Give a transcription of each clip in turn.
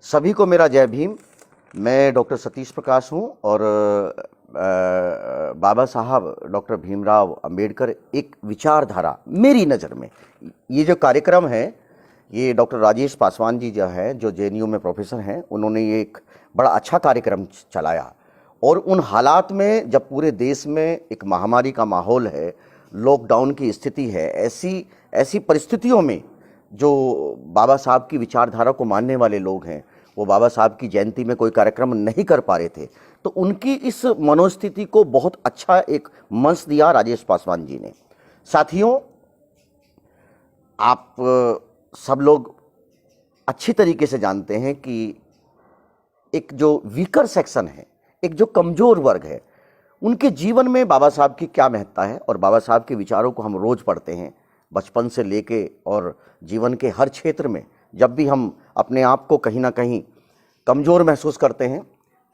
सभी को मेरा जय भीम। मैं डॉक्टर सतीश प्रकाश हूं और बाबा साहब डॉक्टर भीमराव अंबेडकर एक विचारधारा मेरी नज़र में, ये जो कार्यक्रम है ये डॉक्टर राजेश पासवान जी जो है, जो जेएनयू में प्रोफेसर हैं, उन्होंने ये एक बड़ा अच्छा कार्यक्रम चलाया। और उन हालात में जब पूरे देश में एक महामारी का माहौल है, लॉकडाउन की स्थिति है, ऐसी परिस्थितियों में जो बाबा साहब की विचारधारा को मानने वाले लोग हैं, वो बाबा साहब की जयंती में कोई कार्यक्रम नहीं कर पा रहे थे, तो उनकी इस मनोस्थिति को बहुत अच्छा एक मंच दिया राजेश पासवान जी ने। साथियों, आप सब लोग अच्छी तरीके से जानते हैं कि एक जो वीकर सेक्शन है, एक जो कमज़ोर वर्ग है, उनके जीवन में बाबा साहब की क्या महत्ता है। और बाबा साहब के विचारों को हम रोज़ पढ़ते हैं, बचपन से लेके और जीवन के हर क्षेत्र में। जब भी हम अपने आप को कहीं ना कहीं कमज़ोर महसूस करते हैं,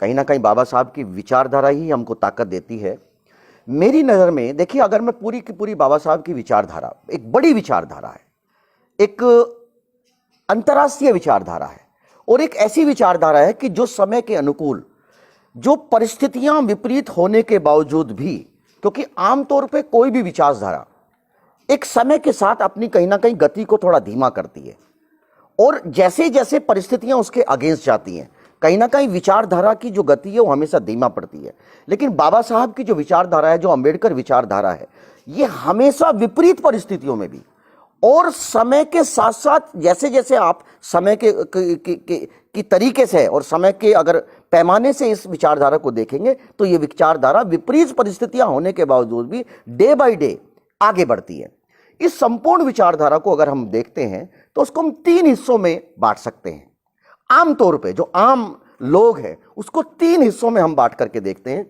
कहीं ना कहीं बाबा साहब की विचारधारा ही हमको ताकत देती है। मेरी नज़र में देखिए, अगर मैं पूरी की पूरी बाबा साहब की विचारधारा, एक बड़ी विचारधारा है, एक अंतर्राष्ट्रीय विचारधारा है और एक ऐसी विचारधारा है कि जो समय के अनुकूल, जो परिस्थितियां विपरीत होने के बावजूद भी, क्योंकि आमतौर पे कोई भी विचारधारा एक समय के साथ अपनी कहीं ना कहीं गति को थोड़ा धीमा करती है और जैसे जैसे परिस्थितियां उसके अगेंस्ट जाती हैं, कहीं ना कहीं विचारधारा की जो गति है वो हमेशा धीमा पड़ती है। लेकिन बाबा साहब की जो विचारधारा है, जो अंबेडकर विचारधारा है, ये हमेशा विपरीत परिस्थितियों में भी और समय के साथ साथ जैसे जैसे आप समय की तरीके से और समय के अगर पैमाने से इस विचारधारा को देखेंगे तो ये विचारधारा विपरीत परिस्थितियां होने के बावजूद भी डे बाय डे आगे बढ़ती है। इस संपूर्ण विचारधारा को अगर हम देखते हैं तो उसको हम 3 हिस्सों में बांट सकते हैं। आमतौर पे जो आम लोग हैं उसको 3 हिस्सों में हम बांट करके देखते हैं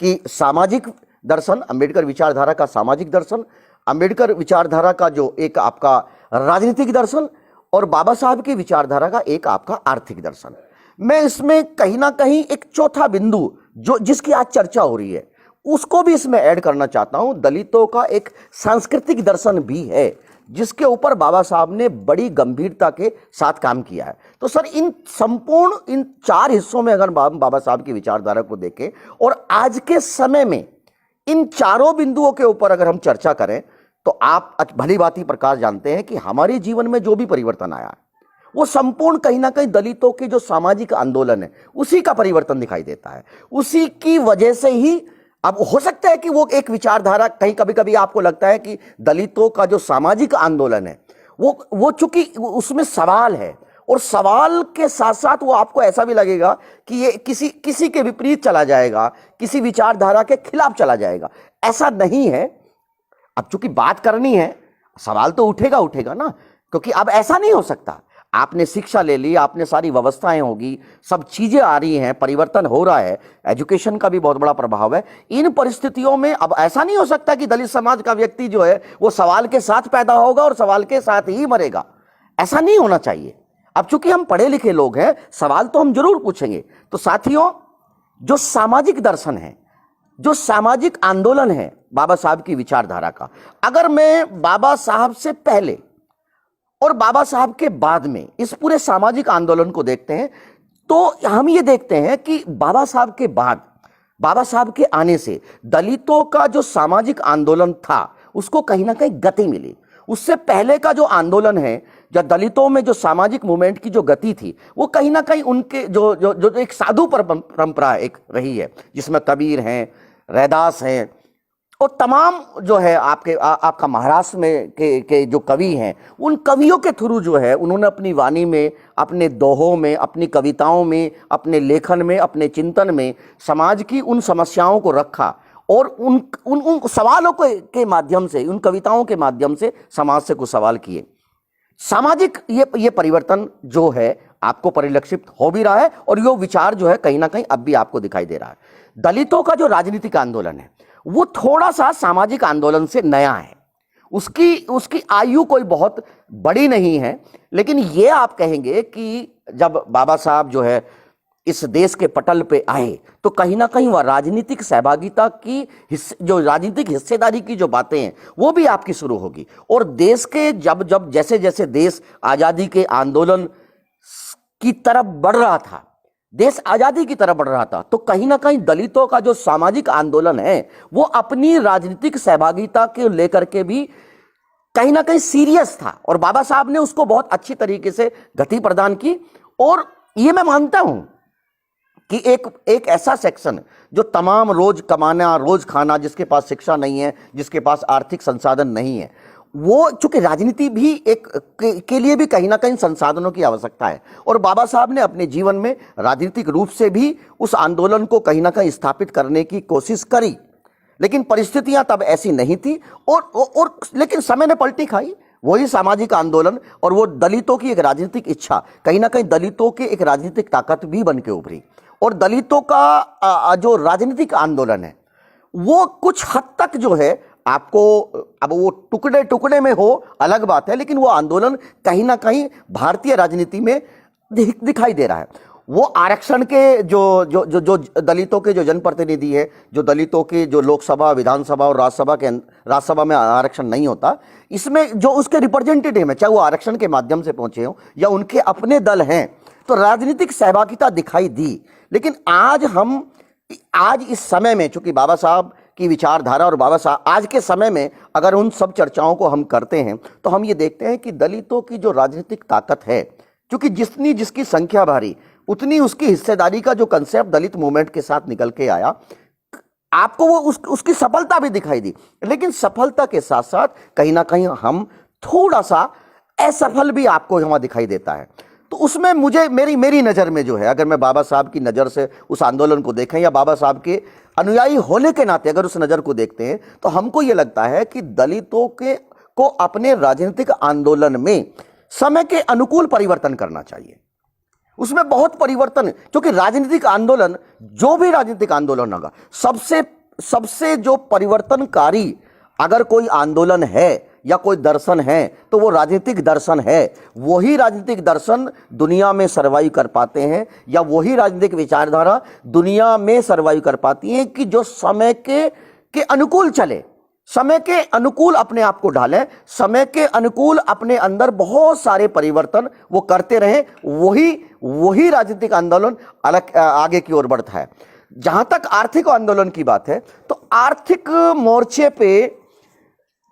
कि सामाजिक दर्शन, अंबेडकर विचारधारा का सामाजिक दर्शन, अंबेडकर विचारधारा का जो एक आपका राजनीतिक दर्शन और बाबा साहब की विचारधारा का एक आपका आर्थिक दर्शन। मैं इसमें कहीं ना कहीं एक चौथा बिंदु जो जिसकी आज चर्चा हो रही है उसको भी इसमें ऐड करना चाहता हूं। दलितों का एक सांस्कृतिक दर्शन भी है जिसके ऊपर बाबा साहब ने बड़ी गंभीरता के साथ काम किया है। तो सर, इन संपूर्ण इन 4 हिस्सों में अगर बाबा साहब की विचारधारा को देखें और आज के समय में इन चारों बिंदुओं के ऊपर अगर हम चर्चा करें तो आप भली भांति प्रकाश जानते हैं कि हमारे जीवन में जो भी परिवर्तन आया वो संपूर्ण कहीं ना कहीं दलितों के जो सामाजिक आंदोलन है उसी का परिवर्तन दिखाई देता है। उसी की वजह से ही अब हो सकता है कि वो एक विचारधारा, कहीं कभी कभी आपको लगता है कि दलितों का जो सामाजिक आंदोलन है वो चूंकि उसमें सवाल है और सवाल के साथ साथ वो आपको ऐसा भी लगेगा कि ये किसी के विपरीत चला जाएगा, किसी विचारधारा के खिलाफ चला जाएगा। ऐसा नहीं है। अब चूंकि बात करनी है, सवाल तो उठेगा ना, क्योंकि अब ऐसा नहीं हो सकता। आपने शिक्षा ले ली, आपने सारी व्यवस्थाएं होगी, सब चीजें आ रही हैं, परिवर्तन हो रहा है, एजुकेशन का भी बहुत बड़ा प्रभाव है। इन परिस्थितियों में अब ऐसा नहीं हो सकता कि दलित समाज का व्यक्ति जो है वो सवाल के साथ पैदा होगा और सवाल के साथ ही मरेगा। ऐसा नहीं होना चाहिए। अब चूंकि हम पढ़े लिखे लोग हैं, सवाल तो हम जरूर पूछेंगे। तो साथियों, जो सामाजिक दर्शन है, जो सामाजिक आंदोलन है बाबा साहब की विचारधारा का, अगर मैं बाबा साहब से पहले और बाबा साहब के बाद में इस पूरे सामाजिक आंदोलन को देखते हैं तो हम ये देखते हैं कि बाबा साहब के बाद, बाबा साहब के आने से दलितों का जो सामाजिक आंदोलन था उसको कहीं ना कहीं गति मिली। उससे पहले का जो आंदोलन है, जो दलितों में जो सामाजिक मूवमेंट की जो गति थी, वो कहीं ना कहीं उनके जो एक साधु परंपरा एक रही है, जिसमें कबीर हैं, रैदास हैं और तमाम जो है आपका महाराष्ट्र में के जो कवि हैं, उन कवियों के थ्रू जो है उन्होंने अपनी वाणी में, अपने दोहों में, अपनी कविताओं में, अपने लेखन में, अपने चिंतन में समाज की उन समस्याओं को रखा और उन सवालों के माध्यम से, उन कविताओं के माध्यम से समाज से कुछ सवाल किए। सामाजिक ये परिवर्तन जो है आपको परिलक्षित हो भी रहा है और ये विचार जो है कहीं ना कहीं अब भी आपको दिखाई दे रहा है। दलितों का जो राजनीतिक आंदोलन है वो थोड़ा सा सामाजिक आंदोलन से नया है। उसकी आयु कोई बहुत बड़ी नहीं है, लेकिन ये आप कहेंगे कि जब बाबा साहब जो है इस देश के पटल पे आए तो कहीं ना कहीं वह राजनीतिक सहभागिता की जो राजनीतिक हिस्सेदारी की जो बातें हैं वो भी आपकी शुरू होगी। और देश के जब जैसे जैसे देश आज़ादी के आंदोलन की तरफ बढ़ रहा था, देश आजादी की तरफ बढ़ रहा था, तो कहीं ना कहीं दलितों का जो सामाजिक आंदोलन है वो अपनी राजनीतिक सहभागिता के लेकर के भी कहीं ना कहीं सीरियस था, और बाबा साहब ने उसको बहुत अच्छी तरीके से गति प्रदान की। और ये मैं मानता हूं कि एक ऐसा सेक्शन जो तमाम रोज कमाना रोज खाना, जिसके पास शिक्षा नहीं है, जिसके पास आर्थिक संसाधन नहीं है, वो चूंकि राजनीति भी के लिए भी कहीं ना कहीं संसाधनों की आवश्यकता है, और बाबा साहब ने अपने जीवन में राजनीतिक रूप से भी उस आंदोलन को कहीं ना कहीं स्थापित करने की कोशिश करी, लेकिन परिस्थितियां तब ऐसी नहीं थी। और लेकिन समय ने पलटी खाई, वही सामाजिक आंदोलन और वो दलितों की एक राजनीतिक इच्छा कहीं ना कहीं दलितों के एक राजनीतिक ताकत भी बन के उभरी, और दलितों का जो राजनीतिक आंदोलन है वो कुछ हद तक जो है आपको, अब वो टुकड़े टुकड़े में हो अलग बात है, लेकिन वो आंदोलन कहीं ना कहीं भारतीय राजनीति में दिखाई दे रहा है। वो आरक्षण के जो जो जो जो दलितों के जो जनप्रतिनिधि है, जो दलितों के जो लोकसभा, विधानसभा और राज्यसभा में आरक्षण नहीं होता, इसमें जो उसके रिप्रेजेंटेटिव है, चाहे वो आरक्षण के माध्यम से पहुंचे हो या उनके अपने दल हैं, तो राजनीतिक सहभागिता दिखाई दी। लेकिन आज इस समय में, चूंकि बाबा साहब की विचारधारा और बाबा साहब आज के समय में अगर उन सब चर्चाओं को हम करते हैं तो हम ये देखते हैं कि दलितों की जो राजनीतिक ताकत है, क्योंकि जिसकी संख्या भारी उतनी उसकी हिस्सेदारी का जो कंसेप्ट दलित मूवमेंट के साथ निकल के आया, आपको वो उसकी सफलता भी दिखाई दी। लेकिन सफलता के साथ साथ कहीं ना कहीं हम थोड़ा सा असफल भी आपको वहां दिखाई देता है। तो उसमें मुझे मेरी नज़र में जो है, अगर मैं बाबा साहब की नज़र से उस आंदोलन को देखें या बाबा साहब के अनुयायी होने के नाते अगर उस नज़र को देखते हैं, तो हमको ये लगता है कि दलितों को अपने राजनीतिक आंदोलन में समय के अनुकूल परिवर्तन करना चाहिए। उसमें बहुत परिवर्तन, क्योंकि राजनीतिक आंदोलन, जो भी राजनीतिक आंदोलन होगा, सबसे जो परिवर्तनकारी अगर कोई आंदोलन है या कोई दर्शन है तो वो राजनीतिक दर्शन है। वही राजनीतिक दर्शन दुनिया में सर्वाइव कर पाते हैं, या वही राजनीतिक विचारधारा दुनिया में सर्वाइव कर पाती है कि जो समय के अनुकूल चले, समय के अनुकूल अपने आप को ढालें, समय के अनुकूल अपने अंदर बहुत सारे परिवर्तन वो करते रहें। वही राजनीतिक आंदोलन आगे की ओर बढ़ता है। जहां तक आर्थिक आंदोलन की बात है, तो आर्थिक मोर्चे पे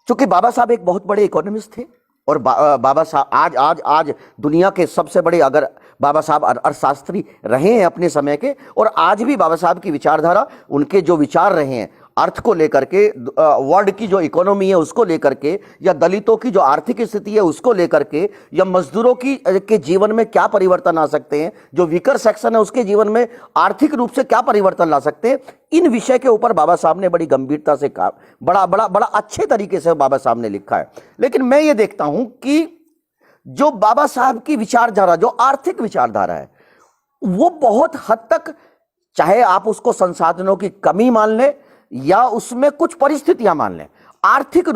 चूंकि बाबा साहब एक बहुत बड़े इकोनॉमिस्ट थे, और बाबा साहब आज दुनिया के सबसे बड़े, अगर बाबा साहब अर्थशास्त्री रहे हैं अपने समय के, और आज भी बाबा साहब की विचारधारा, उनके जो विचार रहे हैं अर्थ को लेकर के, वर्ल्ड की जो इकोनॉमी है उसको लेकर के, या दलितों की जो आर्थिक स्थिति है उसको लेकर के, या मजदूरों के जीवन में क्या परिवर्तन आ सकते हैं, जो वीकर सेक्शन है उसके जीवन में आर्थिक रूप से क्या परिवर्तन ला सकते हैं, इन विषय के ऊपर बाबा साहब ने बड़ी गंभीरता से कहा, बड़ा अच्छे तरीके से बाबा साहब ने लिखा है। लेकिन मैं ये देखता हूं कि जो बाबा साहब की विचारधारा, जो आर्थिक विचारधारा है, वो बहुत हद तक, चाहे आप उसको संसाधनों की कमी मान लें या उसमें कुछ परिस्थितियां मान लें, आर्थिक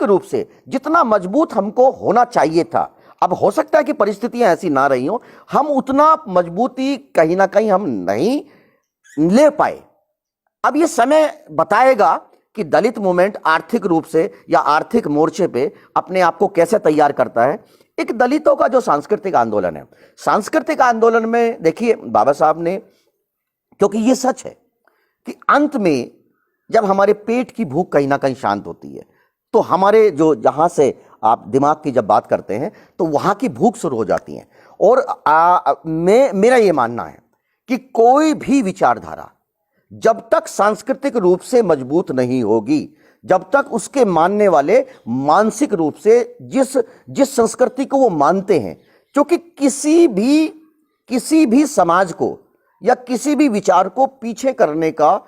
रूप से जितना मजबूत हमको होना चाहिए था, अब हो सकता है कि परिस्थितियां ऐसी ना रही हो, हम उतना मजबूती कहीं ना कहीं हम नहीं ले पाए। अब ये समय बताएगा कि दलित मूवमेंट आर्थिक रूप से या आर्थिक मोर्चे पे अपने आप को कैसे तैयार करता है। एक दलितों का जो सांस्कृतिक आंदोलन है, सांस्कृतिक आंदोलन में देखिए बाबा साहब ने, क्योंकि ये सच है कि अंत में जब हमारे पेट की भूख कहीं ना कहीं शांत होती है, तो हमारे जो, जहां से आप दिमाग की जब बात करते हैं तो वहां की भूख शुरू हो जाती है। और मेरा ये मानना है कि कोई भी विचारधारा जब तक सांस्कृतिक रूप से मजबूत नहीं होगी, जब तक उसके मानने वाले मानसिक रूप से जिस संस्कृति को वो मानते हैं, क्योंकि किसी भी समाज को या किसी भी विचार को पीछे करने का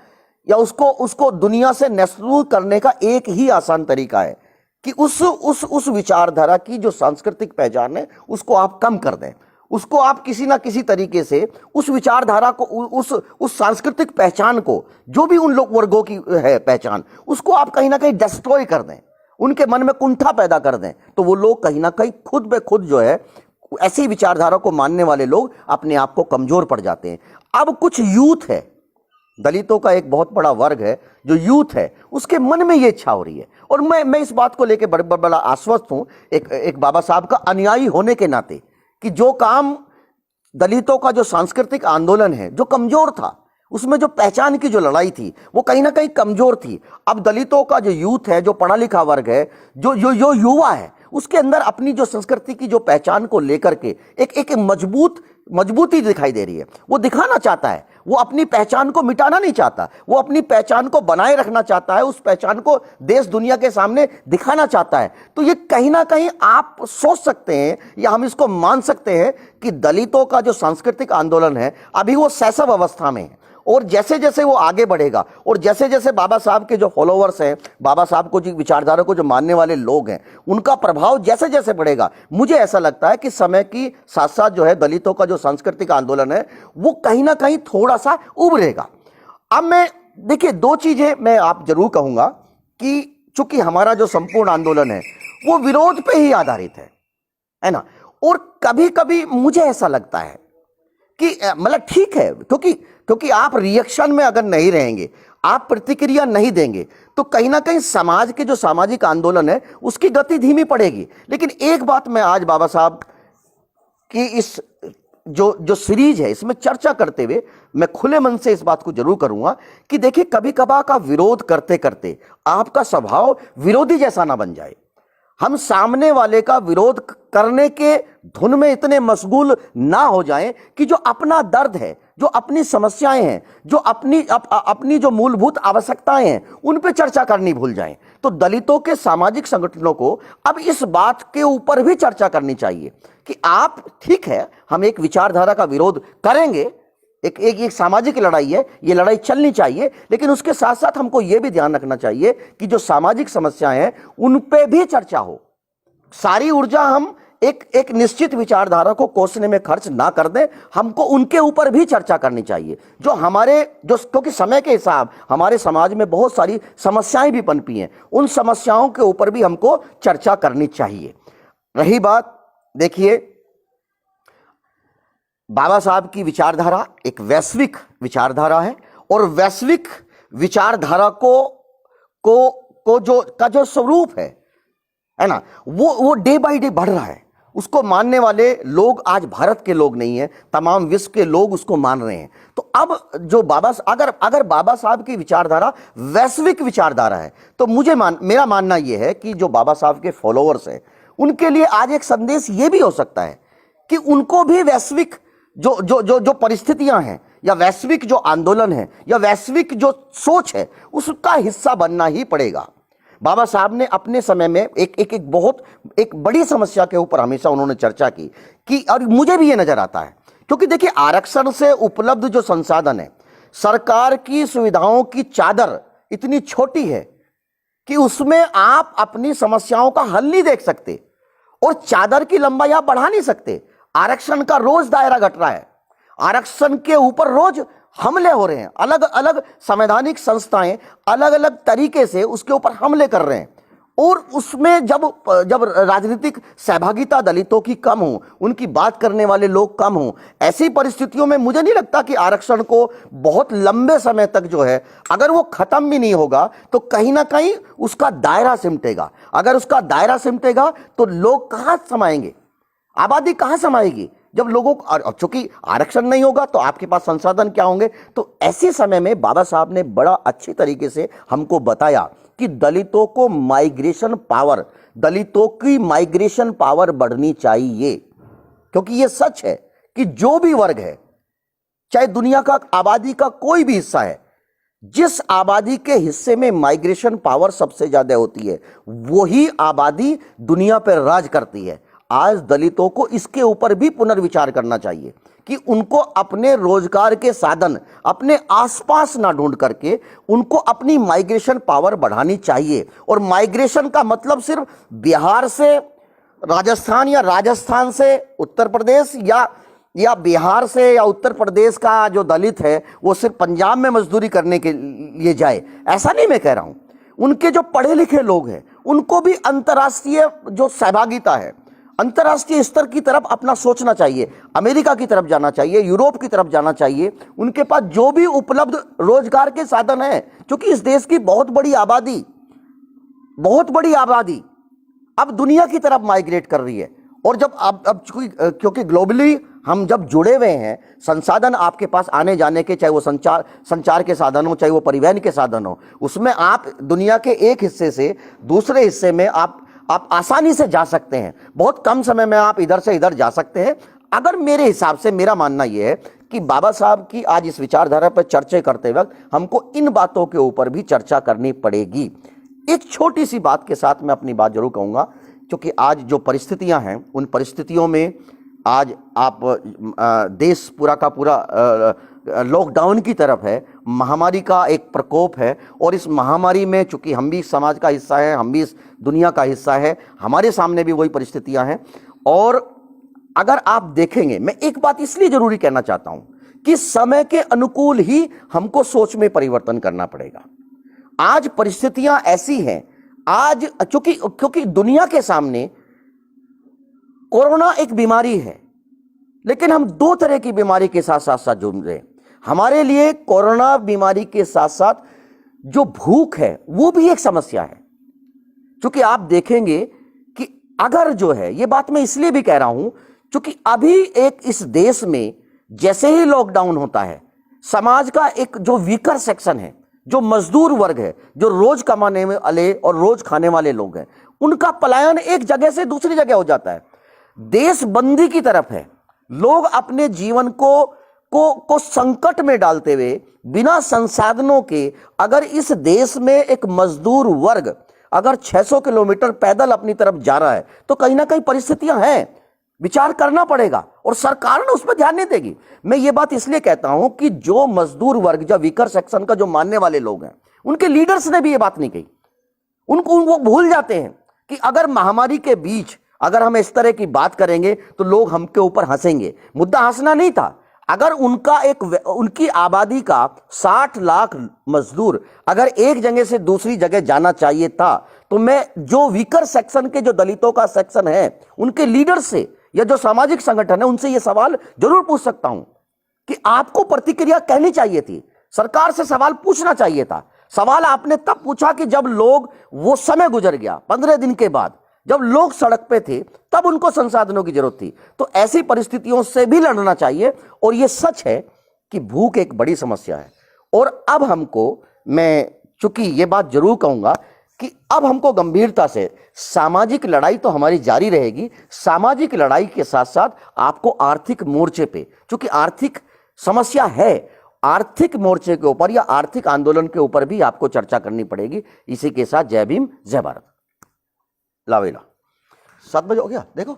या उसको दुनिया से नेस्टूर करने का एक ही आसान तरीका है कि उस विचारधारा की जो सांस्कृतिक पहचान है उसको आप कम कर दें, उसको आप किसी ना किसी तरीके से उस विचारधारा को, उस सांस्कृतिक पहचान को, जो भी उन लोग वर्गों की है पहचान, उसको आप कहीं ना कहीं डिस्ट्रॉय कर दें, उनके मन में कुंठा पैदा कर दें, तो वो लोग कहीं ना कहीं खुद ब खुद जो है ऐसी विचारधारा को मानने वाले लोग अपने आप को कमजोर पड़ जाते हैं। अब कुछ यूथ है, दलितों का एक बहुत बड़ा वर्ग है जो यूथ है, उसके मन में ये इच्छा हो रही है, और मैं इस बात को लेकर बड़ा आश्वस्त हूं एक बाबा साहब का अनुयायी होने के नाते कि जो काम दलितों का जो सांस्कृतिक आंदोलन है जो कमजोर था, उसमें जो पहचान की जो लड़ाई थी वो कहीं ना कहीं कमजोर थी। अब दलितों का जो यूथ है, जो पढ़ा लिखा वर्ग है, जो युवा है, उसके अंदर अपनी जो संस्कृति की जो पहचान को लेकर के एक मजबूती दिखाई दे रही है। वो दिखाना चाहता है, वो अपनी पहचान को मिटाना नहीं चाहता, वो अपनी पहचान को बनाए रखना चाहता है, उस पहचान को देश दुनिया के सामने दिखाना चाहता है। तो ये कहीं ना कहीं आप सोच सकते हैं या हम इसको मान सकते हैं कि दलितों का जो सांस्कृतिक आंदोलन है अभी वो शैशव अवस्था में है, और जैसे जैसे वो आगे बढ़ेगा और जैसे जैसे बाबा साहब के जो फॉलोअर्स हैं, बाबा साहब को जो विचारधारा को जो मानने वाले लोग हैं, उनका प्रभाव जैसे जैसे बढ़ेगा, मुझे ऐसा लगता है कि समय की साथ साथ जो है दलितों का जो सांस्कृतिक आंदोलन है वो कहीं ना कहीं थोड़ा सा उभरेगा। अब मैं देखिए दो चीजें मैं आप जरूर कहूंगा कि चूंकि हमारा जो संपूर्ण आंदोलन है वो विरोध पे ही आधारित है ना, और कभी कभी मुझे ऐसा लगता है कि मतलब ठीक है, क्योंकि आप रिएक्शन में अगर नहीं रहेंगे, आप प्रतिक्रिया नहीं देंगे, तो कहीं ना कहीं समाज के जो सामाजिक आंदोलन है उसकी गति धीमी पड़ेगी। लेकिन एक बात मैं आज बाबा साहब की इस जो सीरीज है इसमें चर्चा करते हुए मैं खुले मन से इस बात को जरूर करूंगा कि देखिए कभी कभार का विरोध करते करते आपका स्वभाव विरोधी जैसा ना बन जाए। हम सामने वाले का विरोध करने के धुन में इतने मशगूल ना हो जाएं कि जो अपना दर्द है, जो अपनी समस्याएं हैं, जो अपनी जो मूलभूत आवश्यकताएं हैं, उन पे चर्चा करनी भूल जाएं। तो दलितों के सामाजिक संगठनों को अब इस बात के ऊपर भी चर्चा करनी चाहिए कि आप ठीक है, हम एक विचारधारा का विरोध करेंगे, एक सामाजिक लड़ाई है, ये लड़ाई चलनी चाहिए, लेकिन उसके साथ साथ हमको यह भी ध्यान रखना चाहिए कि जो सामाजिक समस्याएं हैं उन पे भी चर्चा हो। सारी ऊर्जा हम एक निश्चित विचारधारा को कोसने में खर्च ना कर दें, हमको उनके ऊपर भी चर्चा करनी चाहिए क्योंकि समय के हिसाब हमारे समाज में बहुत सारी समस्याएं भी पनपी हैं, उन समस्याओं के ऊपर भी हमको चर्चा करनी चाहिए। रही बात, देखिए बाबा साहब की विचारधारा एक वैश्विक विचारधारा है, और वैश्विक विचारधारा को जो स्वरूप है ना, वो डे बाय डे बढ़ रहा है। उसको मानने वाले लोग आज भारत के लोग नहीं है, तमाम विश्व के लोग उसको मान रहे हैं। तो अब जो अगर बाबा साहब की विचारधारा वैश्विक विचारधारा है, तो मेरा मानना यह है कि जो बाबा साहब के फॉलोअर्स हैं उनके लिए आज एक संदेश यह भी हो सकता है कि उनको भी वैश्विक जो परिस्थितियां हैं, या वैश्विक जो आंदोलन है, या वैश्विक जो सोच है, उसका हिस्सा बनना ही पड़ेगा। बाबा साहब ने अपने समय में एक बड़ी समस्या के ऊपर हमेशा उन्होंने चर्चा की और मुझे भी ये नजर आता है, क्योंकि देखिए आरक्षण से उपलब्ध जो संसाधन है, सरकार की सुविधाओं की चादर इतनी छोटी है कि उसमें आप अपनी समस्याओं का हल नहीं देख सकते, और चादर की लंबाई आप बढ़ा नहीं सकते। आरक्षण का रोज दायरा घट रहा है, आरक्षण के ऊपर रोज हमले हो रहे हैं, अलग अलग संवैधानिक संस्थाएं अलग अलग तरीके से उसके ऊपर हमले कर रहे हैं, और उसमें जब राजनीतिक सहभागिता दलितों की कम हो, उनकी बात करने वाले लोग कम हो, ऐसी परिस्थितियों में मुझे नहीं लगता कि आरक्षण को बहुत लंबे समय तक जो है, अगर वो खत्म भी नहीं होगा तो कहीं ना कहीं उसका दायरा सिमटेगा। अगर उसका दायरा सिमटेगा तो लोग कहां समाएंगे, आबादी कहां समाएगी, जब लोगों को, चूंकि आरक्षण नहीं होगा तो आपके पास संसाधन क्या होंगे। तो ऐसे समय में बाबा साहब ने बड़ा अच्छी तरीके से हमको बताया कि दलितों की माइग्रेशन पावर बढ़नी चाहिए, क्योंकि यह सच है कि जो भी वर्ग है, चाहे दुनिया का आबादी का कोई भी हिस्सा है, जिस आबादी के हिस्से में माइग्रेशन पावर सबसे ज्यादा होती है वही आबादी दुनिया पर राज करती है। आज दलितों को इसके ऊपर भी पुनर्विचार करना चाहिए कि उनको अपने रोजगार के साधन अपने आसपास ना ढूंढ करके उनको अपनी माइग्रेशन पावर बढ़ानी चाहिए। और माइग्रेशन का मतलब सिर्फ बिहार से राजस्थान या राजस्थान से उत्तर प्रदेश या बिहार से या उत्तर प्रदेश का जो दलित है वो सिर्फ पंजाब में मजदूरी करने के लिए जाए, ऐसा नहीं मैं कह रहा हूं। उनके जो पढ़े लिखे लोग हैं उनको भी अंतर्राष्ट्रीय जो सहभागिता है, अंतर्राष्ट्रीय स्तर की तरफ अपना सोचना चाहिए, अमेरिका की तरफ जाना चाहिए, यूरोप की तरफ जाना चाहिए। उनके पास जो भी उपलब्ध रोजगार के साधन है, क्योंकि इस देश की बहुत बड़ी आबादी अब दुनिया की तरफ माइग्रेट कर रही है, और जब अब क्योंकि ग्लोबली हम जब जुड़े हुए हैं, संसाधन आपके पास आने जाने के, चाहे वो संचार के साधन हो, चाहे वो परिवहन के साधन हो, उसमें आप दुनिया के एक हिस्से से दूसरे हिस्से में आप आसानी से जा सकते हैं। बहुत कम समय में आप इधर से इधर जा सकते हैं। अगर मेरे हिसाब से मेरा मानना यह है कि बाबा साहब की आज इस विचारधारा पर चर्चा करते वक्त हमको इन बातों के ऊपर भी चर्चा करनी पड़ेगी। एक छोटी सी बात के साथ मैं अपनी बात जरूर कहूंगा, क्योंकि आज जो परिस्थितियां हैं, उन परिस्थितियों में आज आप देश पूरा का पूरा लॉकडाउन की तरफ है, महामारी का एक प्रकोप है। और इस महामारी में चूंकि हम भी समाज का हिस्सा है, हम भी इस दुनिया का हिस्सा है, हमारे सामने भी वही परिस्थितियां हैं। और अगर आप देखेंगे, मैं एक बात इसलिए जरूरी कहना चाहता हूं कि समय के अनुकूल ही हमको सोच में परिवर्तन करना पड़ेगा। आज परिस्थितियां ऐसी हैं, आज क्योंकि दुनिया के सामने कोरोना एक बीमारी है, लेकिन हम दो तरह की बीमारी के साथ साथ जुड़ रहे हैं। हमारे लिए कोरोना बीमारी के साथ साथ जो भूख है वो भी एक समस्या है। क्योंकि आप देखेंगे कि अगर जो है, ये बात मैं इसलिए भी कह रहा हूं क्योंकि अभी एक इस देश में जैसे ही लॉकडाउन होता है, समाज का एक जो वीकर सेक्शन है, जो मजदूर वर्ग है, जो रोज कमाने वाले और रोज खाने वाले लोग हैं, उनका पलायन एक जगह से दूसरी जगह हो जाता है। देश बंदी की तरफ है। लोग अपने जीवन को संकट में डालते हुए, बिना संसाधनों के, अगर इस देश में एक मजदूर वर्ग अगर 600 किलोमीटर पैदल अपनी तरफ जा रहा है, तो कहीं ना कहीं परिस्थितियां हैं, विचार करना पड़ेगा और सरकार ने उस पर ध्यान नहीं देगी। मैं ये बात इसलिए कहता हूं कि जो मजदूर वर्ग, जो वीकर सेक्शन का जो मानने वाले लोग हैं, उनके लीडर्स ने भी ये बात नहीं कही। उनको वो भूल जाते हैं कि अगर महामारी के बीच अगर हम इस तरह की बात करेंगे तो लोग हमके ऊपर हंसेंगे। मुद्दा हंसना नहीं था। अगर उनकी आबादी का 60 लाख मजदूर अगर एक जगह से दूसरी जगह जाना चाहिए था, तो मैं जो वीकर सेक्शन के, जो दलितों का सेक्शन है, उनके लीडर से या जो सामाजिक संगठन है, उनसे यह सवाल जरूर पूछ सकता हूं कि आपको प्रतिक्रिया कहनी चाहिए थी, सरकार से सवाल पूछना चाहिए था। सवाल आपने तब पूछा कि जब लोग, वो समय गुजर गया, 15 दिन के बाद जब लोग सड़क पे थे, तब उनको संसाधनों की जरूरत थी। तो ऐसी परिस्थितियों से भी लड़ना चाहिए। और यह सच है कि भूख एक बड़ी समस्या है। और अब हमको, मैं चूंकि ये बात जरूर कहूंगा कि अब हमको गंभीरता से, सामाजिक लड़ाई तो हमारी जारी रहेगी, सामाजिक लड़ाई के साथ साथ आपको आर्थिक मोर्चे पे, चूंकि आर्थिक समस्या है, आर्थिक मोर्चे के ऊपर या आर्थिक आंदोलन के ऊपर भी आपको चर्चा करनी पड़ेगी। इसी के साथ जय भीम, जय भारत। लावेला 7 बजे हो गया, देखो।